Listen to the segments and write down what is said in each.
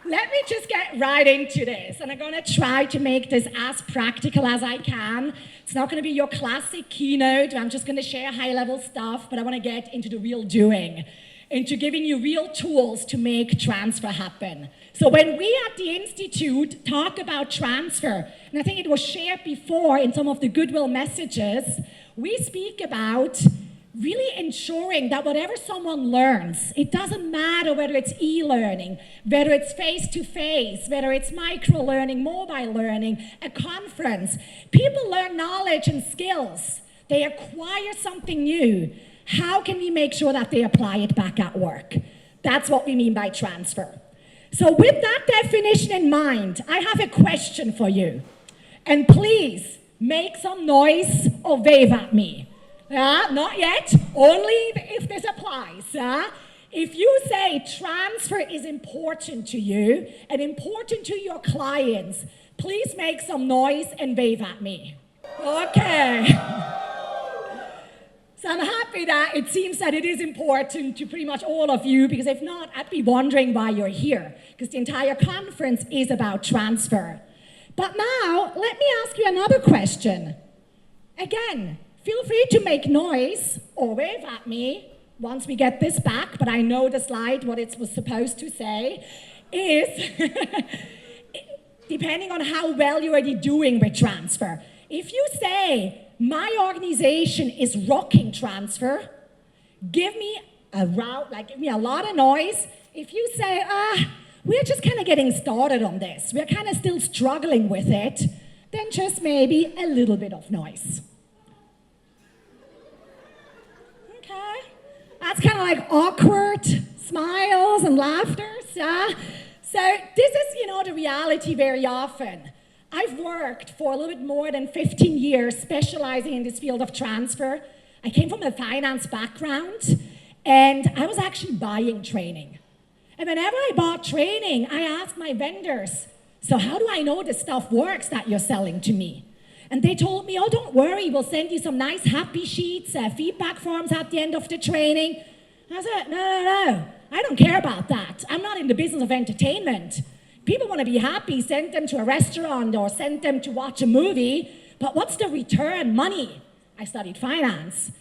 let me just get right into this. And I'm going to try to make this as practical as I can. It's not going to be your classic keynote. I'm just going to share high-level stuff, but I want to get into the real doing, into giving you real tools to make transfer happen. So when we at the Institute talk about transfer, and I think it was shared before in some of the goodwill messages, we speak about really ensuring that whatever someone learns, it doesn't matter whether it's e-learning, whether it's face-to-face, whether it's micro-learning, mobile learning, a conference, people learn knowledge and skills. They acquire something new. How can we make sure that they apply it back at work? That's what we mean by transfer. So with that definition in mind, I have a question for you. And please, make some noise or wave at me. Not yet, only if this applies. If you say transfer is important to you and important to your clients, please make some noise and wave at me. Okay. So I'm happy that it seems that it is important to pretty much all of you, because if not, I'd be wondering why you're here, because the entire conference is about transfer. But now, let me ask you another question. Again, feel free to make noise or wave at me once we get this back, but I know the slide, what it was supposed to say, is depending on how well you're already doing with transfer. If you say, my organization is rocking transfer, give me a route, like give me a lot of noise. If you say, we're just kind of getting started on this, we're kind of still struggling with it, then just maybe a little bit of noise. That's kind of like awkward smiles and laughters, yeah? So this is, the reality very often. I've worked for a little bit more than 15 years specializing in this field of transfer. I came from a finance background, and I was actually buying training. And whenever I bought training, I asked my vendors, so how do I know this stuff works that you're selling to me? And they told me, oh, don't worry, we'll send you some nice happy sheets, feedback forms at the end of the training. I said, no, I don't care about that. I'm not in the business of entertainment. People want to be happy, send them to a restaurant or send them to watch a movie, but what's the return? Money. I studied finance.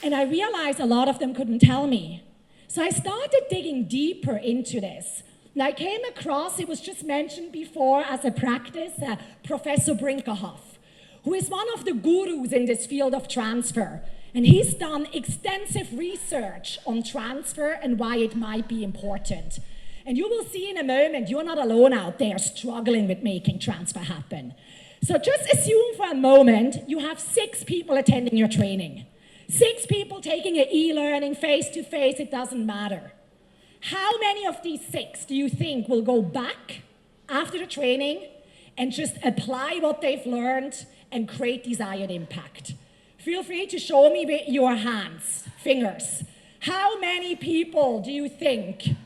And I realized a lot of them couldn't tell me. So I started digging deeper into this. And I came across, it was just mentioned before as a practice, Professor Brinkerhoff, who is one of the gurus in this field of transfer. And he's done extensive research on transfer and why it might be important. And you will see in a moment, you're not alone out there struggling with making transfer happen. So just assume for a moment, you have 6 people attending your training. 6 people taking an e-learning face-to-face, it doesn't matter. How many of these 6 do you think will go back after the training and just apply what they've learned and create desired impact? Feel free to show me with your hands, fingers. How many people do you think?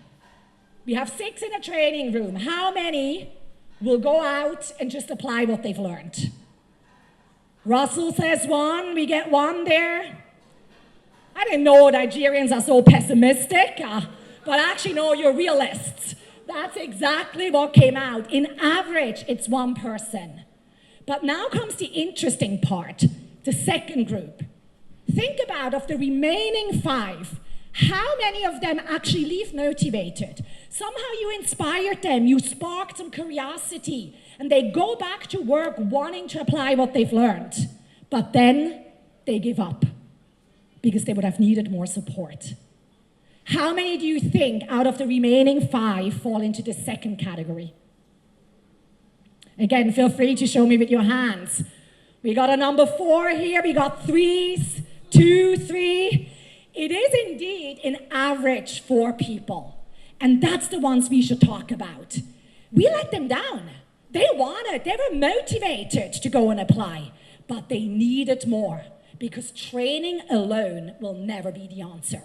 We have 6 in a training room. How many will go out and just apply what they've learned? Russell says 1. We get 1 there. I didn't know Nigerians are so pessimistic, but actually, no, you're realists. That's exactly what came out. In average, it's 1 person. But now comes the interesting part, the second group. Think about, of the remaining 5, how many of them actually leave motivated? Somehow you inspired them, you sparked some curiosity, and they go back to work wanting to apply what they've learned. But then they give up because they would have needed more support. How many do you think out of the remaining 5 fall into the second category? Again, feel free to show me with your hands. We got a number 4 here, we got 3s, 2, 3. It is indeed an average 4 people. And that's the ones we should talk about. We let them down. They wanted, they were motivated to go and apply, but they needed more, because training alone will never be the answer.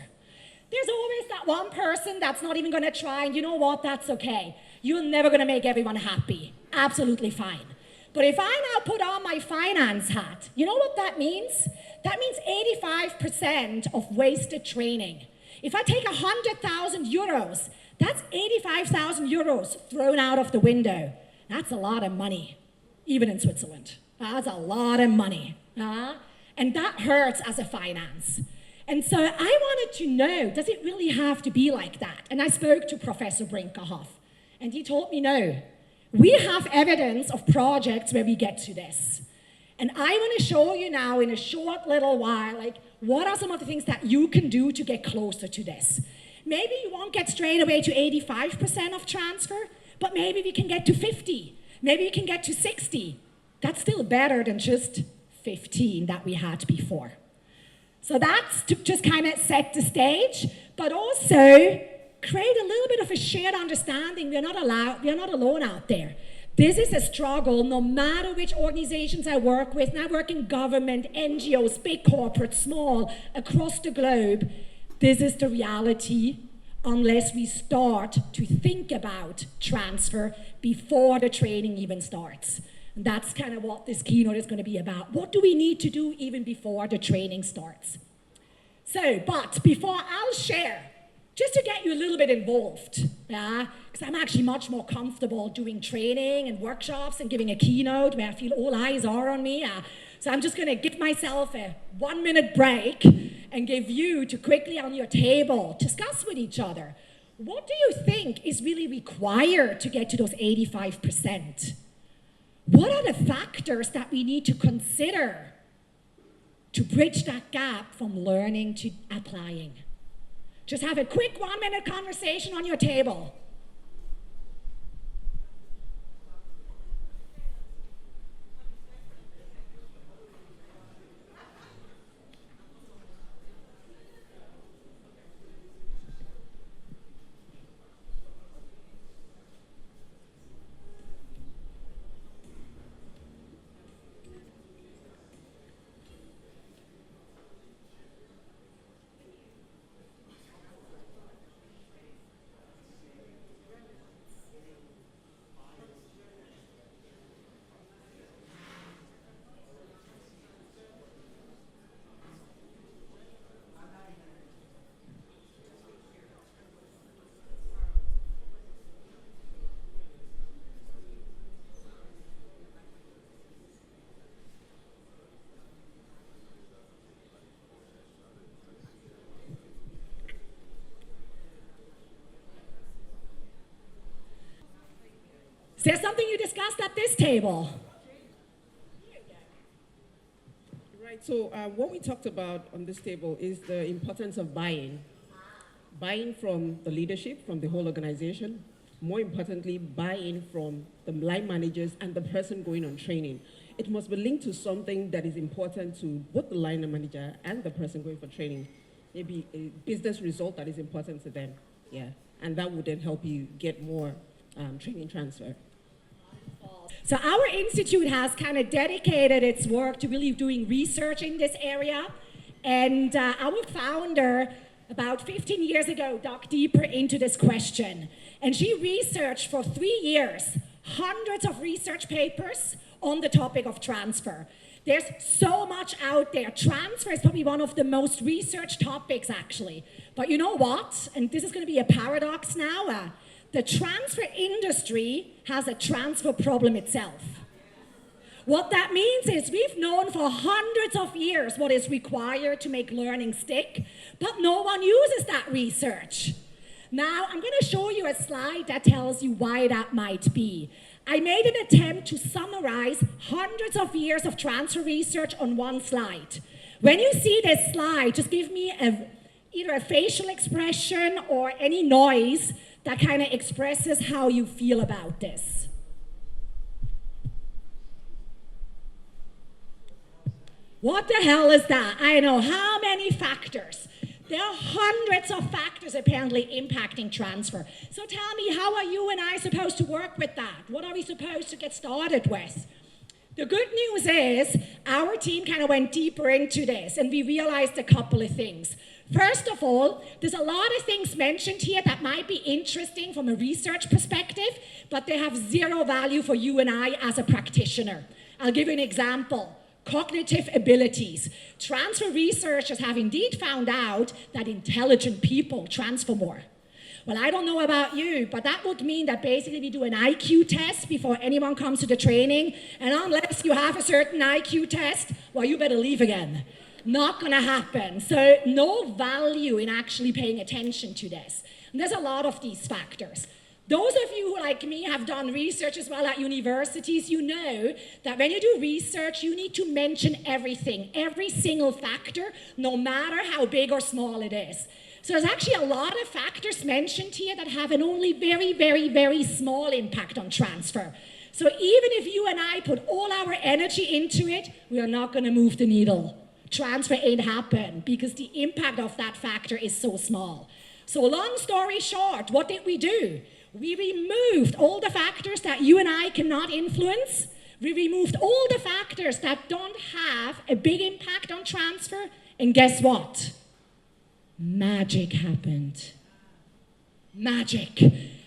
There's always that one person that's not even gonna try, and you know what, that's okay. You're never gonna make everyone happy. Absolutely fine. But if I now put on my finance hat, you know what that means? That means 85% of wasted training. If I take 100,000 euros, That's 85,000 euros thrown out of the window. That's a lot of money, even in Switzerland. That's a lot of money. And that hurts as a finance. And so I wanted to know, does it really have to be like that? And I spoke to Professor Brinkerhoff, and he told me no. We have evidence of projects where we get to this. And I want to show you now in a short little while, like, what are some of the things that you can do to get closer to this? Maybe you won't get straight away to 85% of transfer, but maybe we can get to 50. Maybe we can get to 60. That's still better than just 15 that we had before. So that's to just kind of set the stage, but also create a little bit of a shared understanding. We're not alone out there. This is a struggle no matter which organizations I work with, and I work in government, NGOs, big corporate, small, across the globe. This is the reality unless we start to think about transfer before the training even starts. And that's kind of what this keynote is going to be about. What do we need to do even before the training starts? So, but before I'll share, just to get you a little bit involved, yeah, because I'm actually much more comfortable doing training and workshops and giving a keynote where I feel all eyes are on me. So I'm just going to give myself a 1-minute break and give you to quickly on your table discuss with each other. What do you think is really required to get to those 85%? What are the factors that we need to consider to bridge that gap from learning to applying? Just have a quick 1-minute conversation on your table. Is there something you discussed at this table? Right, so what we talked about on this table is the importance of buy-in. Buy-in from the leadership, from the whole organization. More importantly, buy-in from the line managers and the person going on training. It must be linked to something that is important to both the line manager and the person going for training. Maybe a business result that is important to them, yeah. And that would then help you get more training transfer. So our institute has kind of dedicated its work to really doing research in this area. And our founder, about 15 years ago, dug deeper into this question. And she researched for 3 years, hundreds of research papers on the topic of transfer. There's so much out there. Transfer is probably one of the most researched topics, actually. But you know what? And this is going to be a paradox now. The transfer industry has a transfer problem itself. What that means is we've known for hundreds of years what is required to make learning stick, but no one uses that research. Now, I'm going to show you a slide that tells you why that might be. I made an attempt to summarize hundreds of years of transfer research on one slide. When you see this slide, just give me either a facial expression or any noise that kind of expresses how you feel about this. What the hell is that? I know, how many factors? There are hundreds of factors apparently impacting transfer. So tell me, how are you and I supposed to work with that? What are we supposed to get started with? The good news is our team kind of went deeper into this and we realized a couple of things. First of all, there's a lot of things mentioned here that might be interesting from a research perspective, but they have zero value for you and I as a practitioner. I'll give you an example. Cognitive abilities. Transfer researchers have indeed found out that intelligent people transfer more. Well, I don't know about you, but that would mean that basically we do an IQ test before anyone comes to the training, and unless you have a certain IQ test, well, you better leave again. Not gonna happen. So no value in actually paying attention to this. And there's a lot of these factors. Those of you who, like me, have done research as well at universities, you know that when you do research, you need to mention everything, every single factor, no matter how big or small it is. So there's actually a lot of factors mentioned here that have an only very, very, very small impact on transfer. So even if you and I put all our energy into it, we are not going to move the needle. Transfer ain't happen because the impact of that factor is so small. So long story short, what did we do? We removed all the factors that you and I cannot influence. We removed all the factors that don't have a big impact on transfer. And guess what? Magic happened. Magic.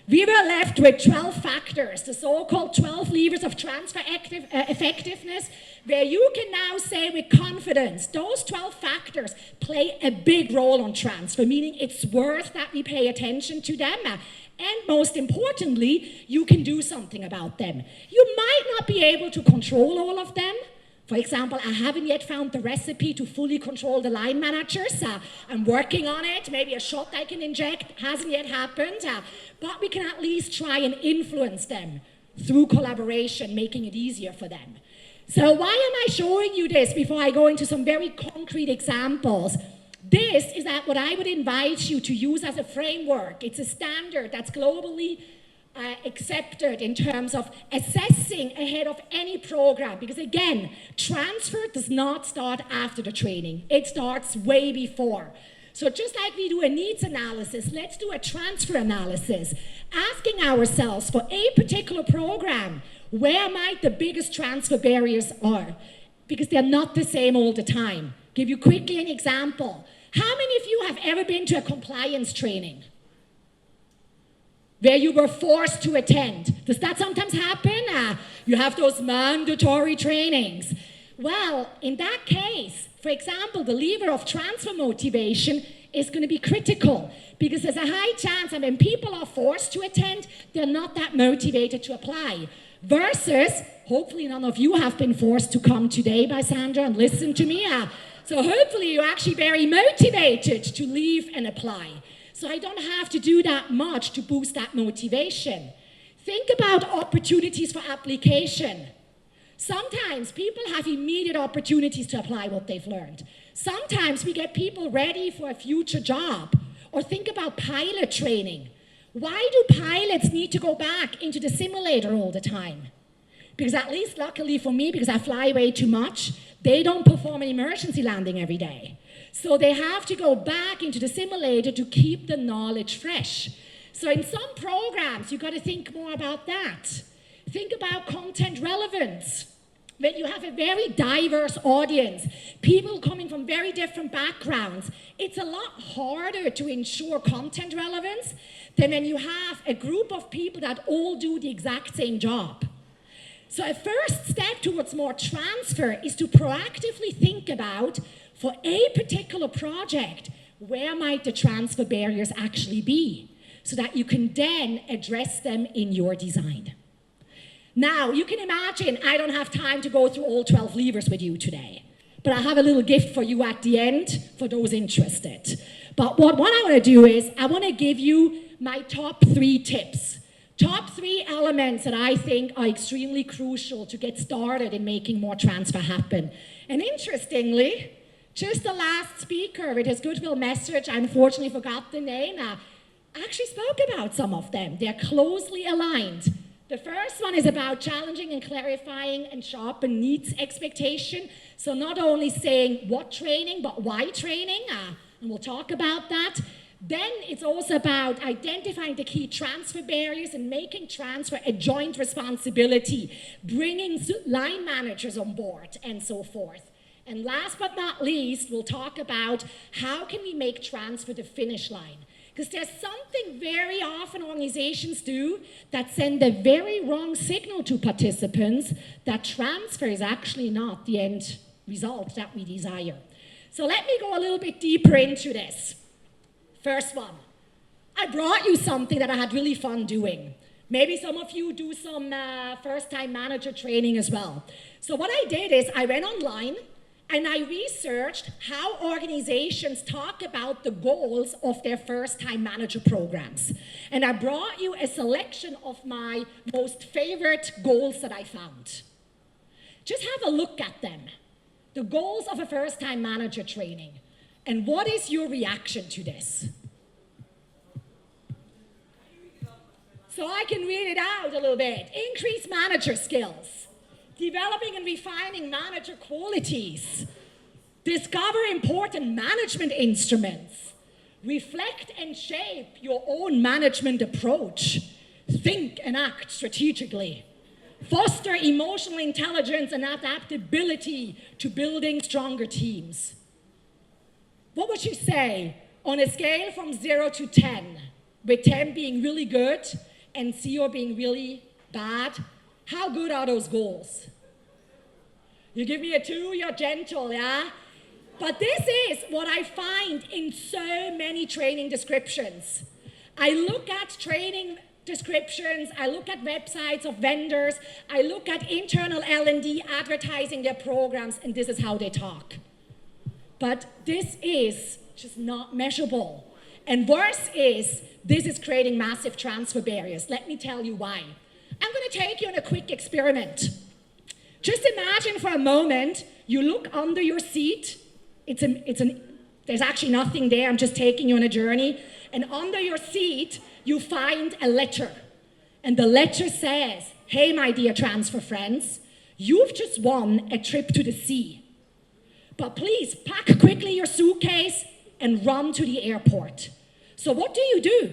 We were left with 12 factors, the so-called 12 levers of transfer effectiveness, where you can now say with confidence, those 12 factors play a big role on transfer, meaning it's worth that we pay attention to them. And most importantly, you can do something about them. You might not be able to control all of them. For example, I haven't yet found the recipe to fully control the line managers. I'm working on it. Maybe a shot I can inject hasn't yet happened. But we can at least try and influence them through collaboration, making it easier for them. So why am I showing you this before I go into some very concrete examples? This is what I would invite you to use as a framework. It's a standard that's globally accepted in terms of assessing ahead of any program. Because again, transfer does not start after the training. It starts way before. So just like we do a needs analysis, let's do a transfer analysis, asking ourselves for a particular program, where might the biggest transfer barriers are? Because they're not the same all the time. Give you quickly an example. How many of you have ever been to a compliance training where you were forced to attend? Does that sometimes happen? You have those mandatory trainings. Well, in that case, for example, the lever of transfer motivation is going to be critical because there's a high chance that when people are forced to attend, they're not that motivated to apply. Versus, hopefully none of you have been forced to come today by Sandra and listen to me. So hopefully you're actually very motivated to leave and apply. So I don't have to do that much to boost that motivation. Think about opportunities for application. Sometimes people have immediate opportunities to apply what they've learned. Sometimes we get people ready for a future job. Or think about pilot training. Why do pilots need to go back into the simulator all the time? Because at least luckily for me, because I fly way too much, they don't perform an emergency landing every day. So they have to go back into the simulator to keep the knowledge fresh. So in some programs, you've got to think more about that. Think about content relevance. When you have a very diverse audience, people coming from very different backgrounds, it's a lot harder to ensure content relevance than when you have a group of people that all do the exact same job. So a first step towards more transfer is to proactively think about, for a particular project, where might the transfer barriers actually be, so that you can then address them in your design. Now, you can imagine I don't have time to go through all 12 levers with you today, but I have a little gift for you at the end for those interested. But what I want to do is I want to give you my top 3 tips. Top 3 elements that I think are extremely crucial to get started in making more transfer happen. And interestingly, just the last speaker with his goodwill message, I unfortunately forgot the name, actually spoke about some of them. They're closely aligned. The first one is about challenging and clarifying and sharpen needs expectation. So not only saying what training, but why training, and we'll talk about that. Then it's also about identifying the key transfer barriers and making transfer a joint responsibility, bringing line managers on board, and so forth. And last but not least, we'll talk about how can we make transfer the finish line. Because there's something very often organizations do that send a very wrong signal to participants that transfer is actually not the end result that we desire. So let me go a little bit deeper into this. First one, I brought you something that I had really fun doing. Maybe some of you do some first-time manager training as well. So what I did is I went online and I researched how organizations talk about the goals of their first-time manager programs. And I brought you a selection of my most favorite goals that I found. Just have a look at them. The goals of a first-time manager training. And what is your reaction to this? So I can read it out a little bit. Increase manager skills. Developing and refining manager qualities. Discover important management instruments. Reflect and shape your own management approach. Think and act strategically. Foster emotional intelligence and adaptability to building stronger teams. What would you say on a scale from 0 to 10, with 10 being really good and 0 being really bad? How good are those goals? You give me a 2, you're gentle, yeah? But this is what I find in so many training descriptions. I look at training descriptions, I look at websites of vendors, I look at internal L&D advertising their programs, and this is how they talk. But this is just not measurable. And worse is, this is creating massive transfer barriers. Let me tell you why. I'm going to take you on a quick experiment. Just imagine for a moment, you look under your seat. There's actually nothing there. I'm just taking you on a journey. And under your seat, you find a letter. And the letter says, hey, my dear transfer friends, you've just won a trip to the sea. But please pack quickly your suitcase and run to the airport. So what do?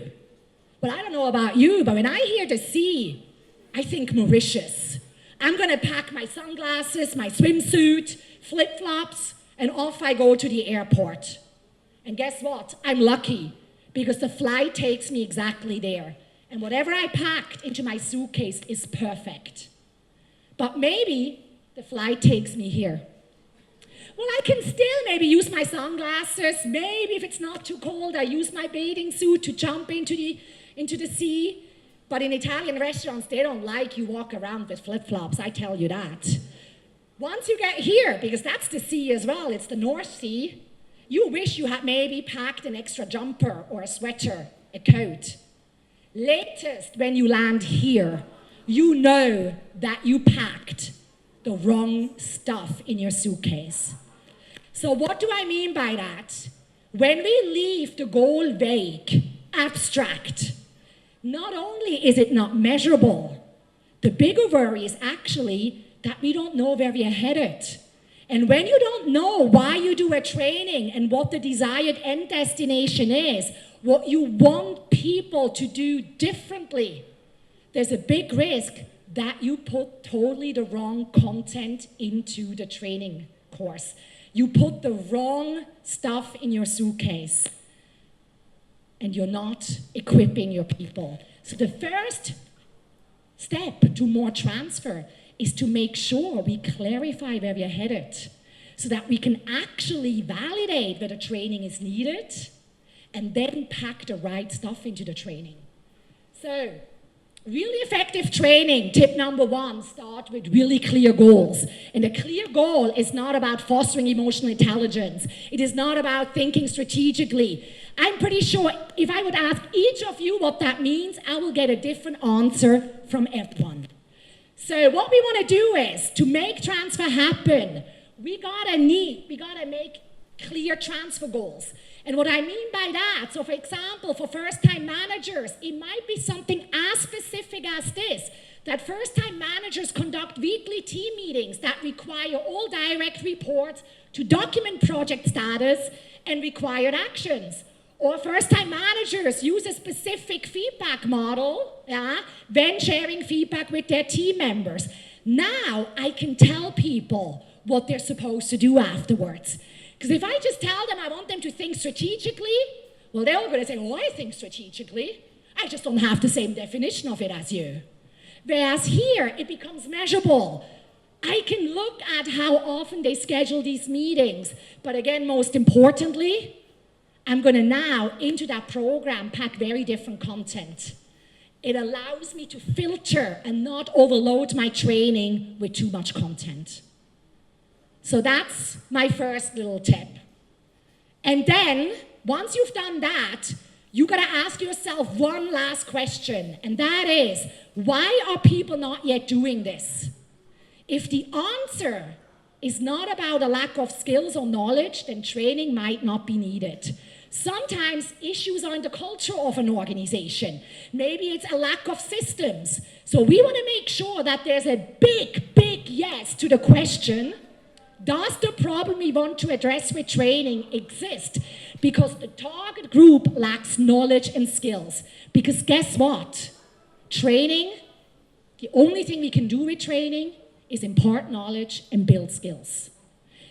Well, I don't know about you, but when I hear the sea, I think Mauritius. I'm going to pack my sunglasses, my swimsuit, flip-flops, and off I go to the airport. And guess what? I'm lucky because the flight takes me exactly there. And whatever I packed into my suitcase is perfect. But maybe the flight takes me here. Well, I can still maybe use my sunglasses. Maybe if it's not too cold, I use my bathing suit to jump into the sea. But in Italian restaurants, they don't like you walk around with flip-flops, I tell you that. Once you get here, because that's the sea as well, it's the North Sea, you wish you had maybe packed an extra jumper or a sweater, a coat. Latest, when you land here, you know that you packed the wrong stuff in your suitcase. So what do I mean by that? When we leave the goal vague, abstract, not only is it not measurable, the bigger worry is actually that we don't know where we are headed. And when you don't know why you do a training and what the desired end destination is, what you want people to do differently, there's a big risk that you put totally the wrong content into the training course. You put the wrong stuff in your suitcase and you're not equipping your people. So the first step to more transfer is to make sure we clarify where we are headed so that we can actually validate whether training is needed and then pack the right stuff into the training. So, really effective training, tip number 1, start with really clear goals. And a clear goal is not about fostering emotional intelligence. It is not about thinking strategically. I'm pretty sure if I would ask each of you what that means, I will get a different answer from everyone. So what we want to do is, to make transfer happen, we gotta make clear transfer goals. And what I mean by that, so for example, for first-time managers, it might be something as specific as this, that first-time managers conduct weekly team meetings that require all direct reports to document project status and required actions. Or first-time managers use a specific feedback model, when sharing feedback with their team members. Now I can tell people what they're supposed to do afterwards. Because if I just tell them I want them to think strategically, well, they're all going to say, oh, I think strategically. I just don't have the same definition of it as you. Whereas here, it becomes measurable. I can look at how often they schedule these meetings. But again, most importantly, I'm going to now, into that program, pack very different content. It allows me to filter and not overload my training with too much content. So that's my first little tip. And then, once you've done that, you got to ask yourself one last question, and that is, why are people not yet doing this? If the answer is not about a lack of skills or knowledge, then training might not be needed. Sometimes issues are in the culture of an organization. Maybe it's a lack of systems. So we want to make sure that there's a big, big yes to the question, does the problem we want to address with training exist? Because the target group lacks knowledge and skills. Because guess what? Training, the only thing we can do with training is impart knowledge and build skills.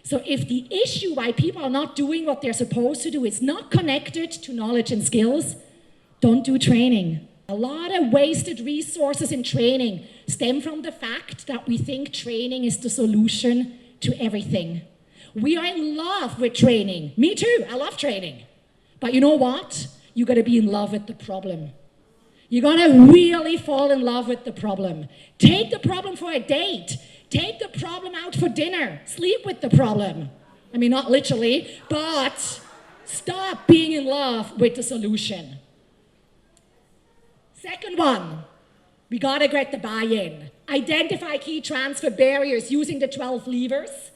So if the issue why people are not doing what they're supposed to do is not connected to knowledge and skills, don't do training. A lot of wasted resources in training stem from the fact that we think training is the solution to everything. We are in love with training. Me too, I love training. But you know what? You gotta be in love with the problem. You gotta really fall in love with the problem. Take the problem for a date. Take the problem out for dinner. Sleep with the problem. I mean, not literally, but stop being in love with the solution. Second one, we gotta get the buy-in. Identify key transfer barriers using the 12 levers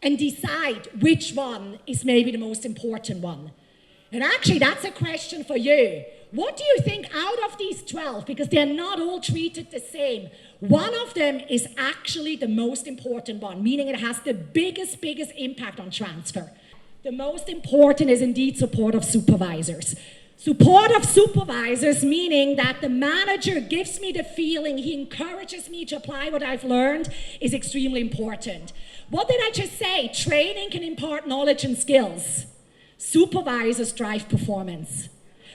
and decide which one is maybe the most important one. And actually, that's a question for you. What do you think out of these 12, because they're not all treated the same, one of them is actually the most important one, meaning it has the biggest impact on transfer. The most important is indeed support of supervisors. Support of supervisors, meaning that the manager gives me the feeling, he encourages me to apply what I've learned, is extremely important. What did I just say? Training can impart knowledge and skills. Supervisors drive performance.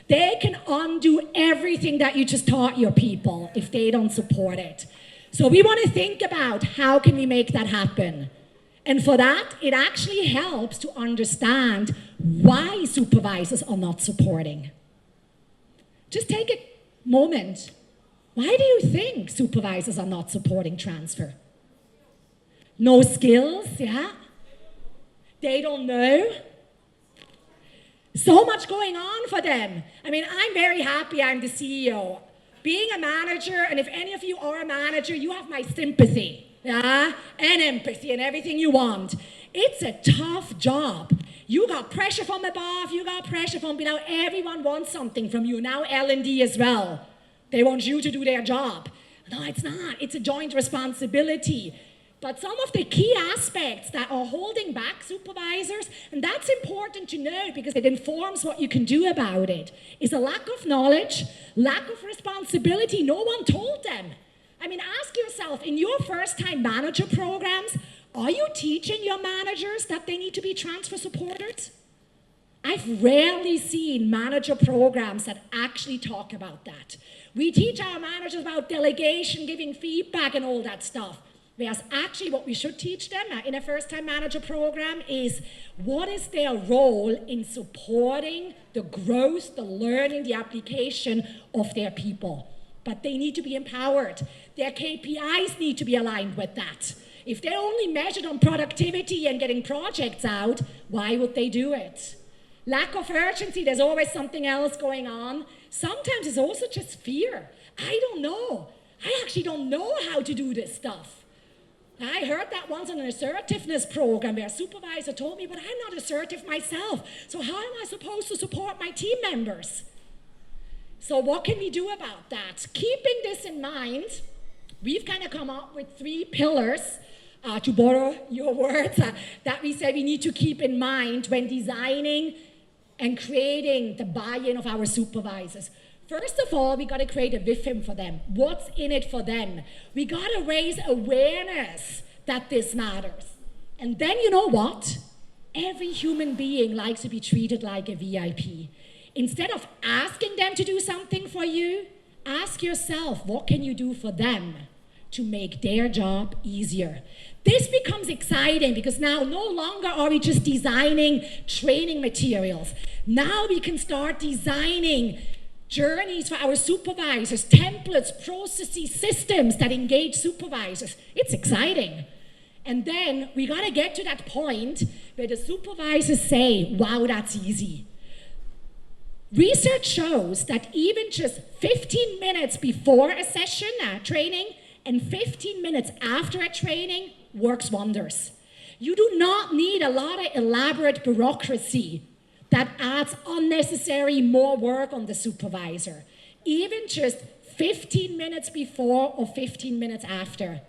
They can undo everything that you just taught your people if they don't support it. So we want to think about how can we make that happen. And for that, it actually helps to understand why supervisors are not supporting. Just take a moment. Why do you think supervisors are not supporting transfer? No skills, yeah? They don't know. So much going on for them. I mean, I'm very happy I'm the CEO. Being a manager, and if any of you are a manager, you have my sympathy, yeah? And empathy and everything you want. It's a tough job. You got pressure from above, you got pressure from below. Everyone wants something from you. Now L&D as well. They want you to do their job. No, it's not. It's a joint responsibility. But some of the key aspects that are holding back supervisors, and that's important to know because it informs what you can do about it, is a lack of knowledge, lack of responsibility. No one told them. I mean, ask yourself, in your first-time manager programs, are you teaching your managers that they need to be transfer supported? I've rarely seen manager programs that actually talk about that. We teach our managers about delegation, giving feedback, and all that stuff. Whereas actually what we should teach them in a first-time manager program is what is their role in supporting the growth, the learning, the application of their people. But they need to be empowered. Their KPIs need to be aligned with that. If they're only measured on productivity and getting projects out, why would they do it? Lack of urgency, there's always something else going on. Sometimes it's also just fear. I don't know. I actually don't know how to do this stuff. I heard that once on an assertiveness program where a supervisor told me, but I'm not assertive myself, so how am I supposed to support my team members? So what can we do about that? Keeping this in mind, we've kind of come up with 3 pillars, to borrow your words, that we say we need to keep in mind when designing and creating the buy-in of our supervisors. First of all, we got to create a VIFM for them. What's in it for them? We got to raise awareness that this matters. And then you know what? Every human being likes to be treated like a VIP. Instead of asking them to do something for you, ask yourself, what can you do for them to make their job easier. This becomes exciting because now no longer are we just designing training materials. Now we can start designing journeys for our supervisors, templates, processes, systems that engage supervisors. It's exciting. And then we gotta get to that point where the supervisors say, wow, that's easy. Research shows that even just 15 minutes before a session, training, and 15 minutes after a training works wonders. You do not need a lot of elaborate bureaucracy that adds unnecessary more work on the supervisor. Even just 15 minutes before or 15 minutes after.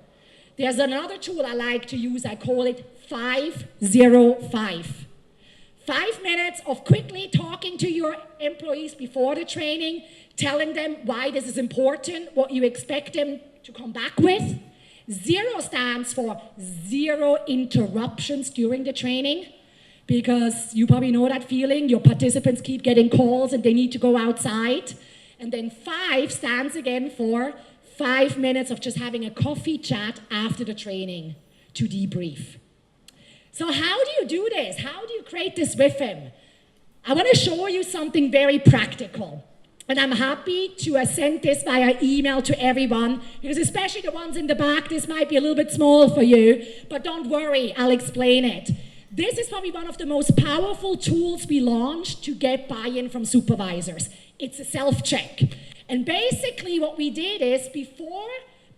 There's another tool I like to use, I call it 505. 5 minutes of quickly talking to your employees before the training, telling them why this is important, what you expect them to come back with. 0 stands for 0 interruptions during the training, because you probably know that feeling. Your participants keep getting calls and they need to go outside. And then 5 stands again for 5 minutes of just having a coffee chat after the training to debrief. So how do you do this? How do you create this rhythm? I want to show you something very practical. And I'm happy to send this via email to everyone, because especially the ones in the back, this might be a little bit small for you, but don't worry, I'll explain it. This is probably one of the most powerful tools we launched to get buy-in from supervisors. It's a self-check. And basically what we did is, before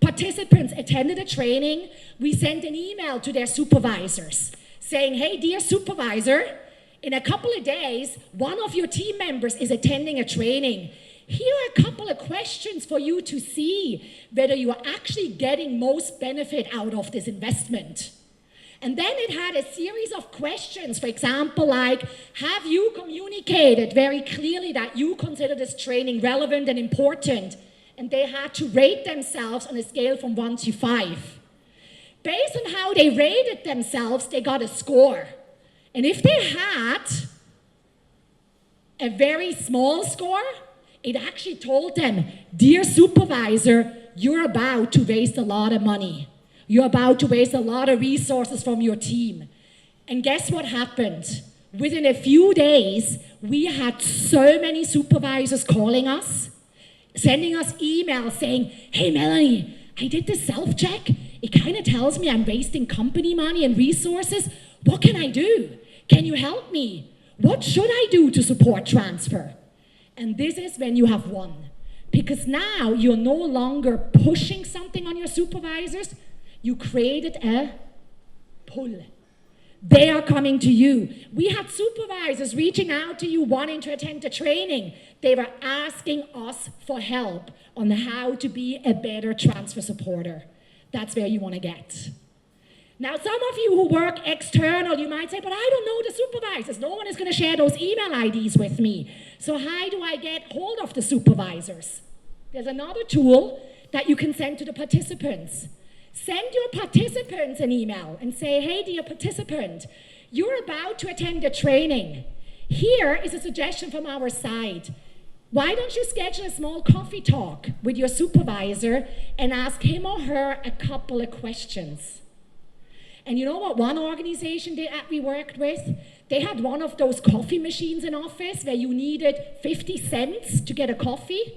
participants attended a training, we sent an email to their supervisors saying, hey, dear supervisor, in a couple of days, one of your team members is attending a training. Here are a couple of questions for you to see whether you are actually getting most benefit out of this investment. And then it had a series of questions, for example, like, have you communicated very clearly that you consider this training relevant and important? And they had to rate themselves on a scale from 1 to 5. Based on how they rated themselves, they got a score. And if they had a very small score, it actually told them, dear supervisor, you're about to waste a lot of money. You're about to waste a lot of resources from your team. And guess what happened? Within a few days, we had so many supervisors calling us, sending us emails saying, hey, Melanie, I did this self-check. It kind of tells me I'm wasting company money and resources. What can I do? Can you help me? What should I do to support transfer? And this is when you have won. Because now you're no longer pushing something on your supervisors. You created a pull. They are coming to you. We had supervisors reaching out to you wanting to attend the training. They were asking us for help on how to be a better transfer supporter. That's where you want to get. Now, some of you who work external, you might say, but I don't know the supervisors. No one is going to share those email IDs with me. So how do I get hold of the supervisors? There's another tool that you can send to the participants. Send your participants an email and say, hey, dear participant, you're about to attend a training. Here is a suggestion from our side. Why don't you schedule a small coffee talk with your supervisor and ask him or her a couple of questions? And you know what one organization that we worked with? They had one of those coffee machines in office where you needed 50 cents to get a coffee.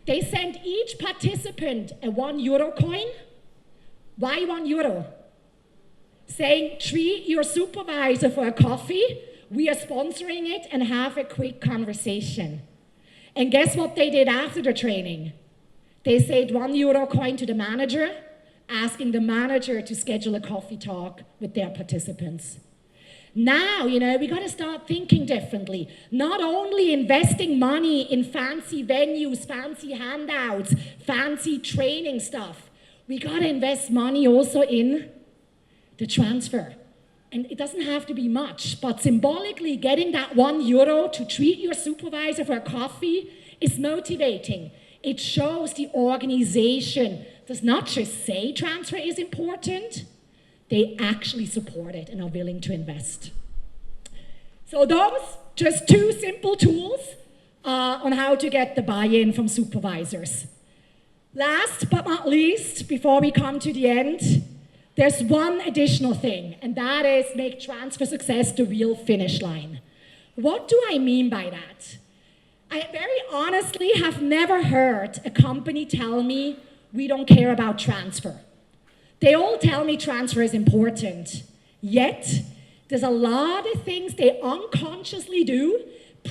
They sent each participant a €1 coin. Why €1? Saying, treat your supervisor for a coffee. We are sponsoring it, and have a quick conversation. And guess what they did after the training? They said €1 coin to the manager, asking the manager to schedule a coffee talk with their participants. Now, we got to start thinking differently. Not only investing money in fancy venues, fancy handouts, fancy training stuff. We got to invest money also in the transfer. And it doesn't have to be much, but symbolically getting that €1 to treat your supervisor for a coffee is motivating. It shows the organization does not just say transfer is important, they actually support it and are willing to invest. So those, just 2 simple tools on how to get the buy-in from supervisors. Last but not least, before we come to the end, there's one additional thing, and that is make transfer success the real finish line. What do I mean by that? I very honestly have never heard a company tell me we don't care about transfer. They all tell me transfer is important, yet there's a lot of things they unconsciously do,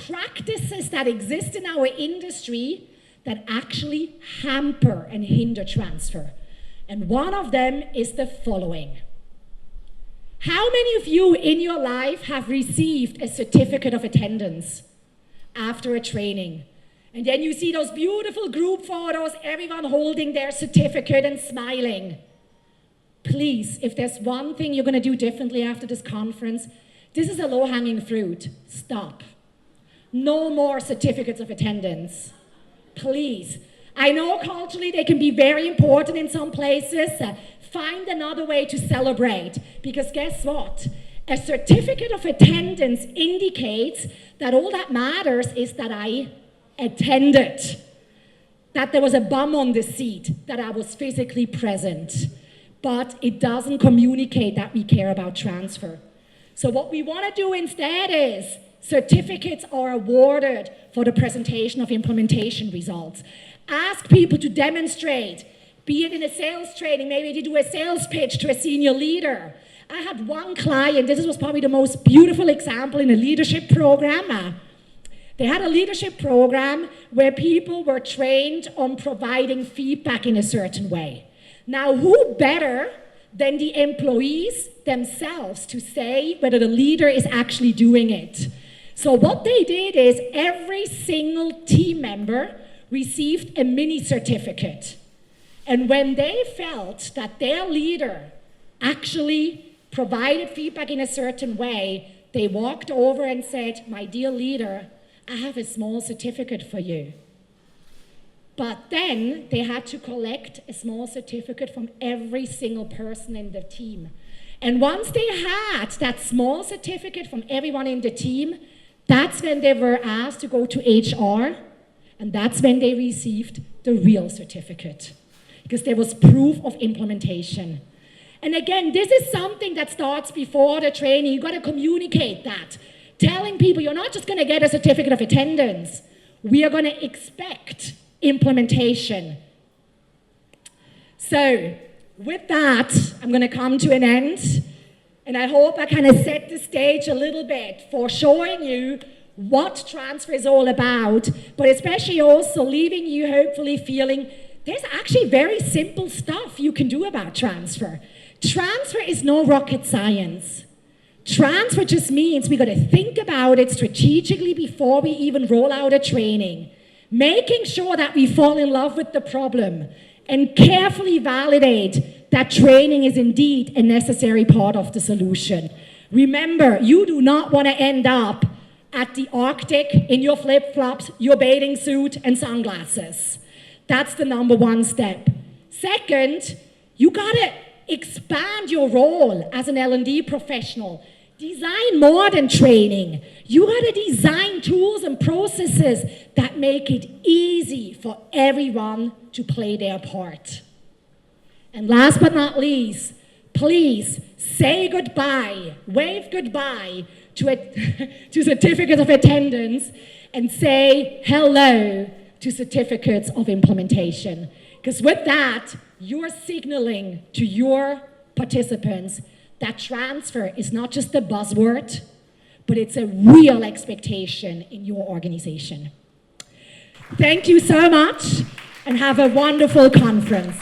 practices that exist in our industry that actually hamper and hinder transfer. And one of them is the following. How many of you in your life have received a certificate of attendance after a training? And then you see those beautiful group photos, everyone holding their certificate and smiling. Please, if there's one thing you're going to do differently after this conference, this is a low-hanging fruit. Stop. No more certificates of attendance. Please. I know culturally they can be very important in some places. Find another way to celebrate, because guess what? A certificate of attendance indicates that all that matters is that I attended, that there was a bum on the seat, that I was physically present. But it doesn't communicate that we care about transfer. So what we want to do instead is certificates are awarded for the presentation of implementation results. Ask people to demonstrate, be it in a sales training, maybe to do a sales pitch to a senior leader. I had one client, this was probably the most beautiful example in a leadership program. They had a leadership program where people were trained on providing feedback in a certain way. Now, who better than the employees themselves to say whether the leader is actually doing it? So what they did is every single team member received a mini certificate. And when they felt that their leader actually provided feedback in a certain way, they walked over and said, "My dear leader, I have a small certificate for you." But then they had to collect a small certificate from every single person in the team. And once they had that small certificate from everyone in the team, that's when they were asked to go to HR, and that's when they received the real certificate, because there was proof of implementation. And again, this is something that starts before the training. You've got to communicate that. Telling people you're not just going to get a certificate of attendance. We are going to expect implementation. So, with that, I'm going to come to an end. And I hope I kind of set the stage a little bit for showing you what transfer is all about, but especially also leaving you hopefully feeling there's actually very simple stuff you can do about transfer. Transfer is no rocket science. Transfer just means we got to think about it strategically before we even roll out a training, making sure that we fall in love with the problem and carefully validate that training is indeed a necessary part of the solution. Remember, you do not want to end up at the Arctic in your flip-flops, your bathing suit, and sunglasses. That's the number one step. Second, you gotta expand your role as an L&D professional. Design more than training. You gotta design tools and processes that make it easy for everyone to play their part. And last but not least, please say goodbye, wave goodbye to certificates of attendance and say hello to certificates of implementation. Because with that, you're signaling to your participants that transfer is not just a buzzword, but it's a real expectation in your organization. Thank you so much, and have a wonderful conference.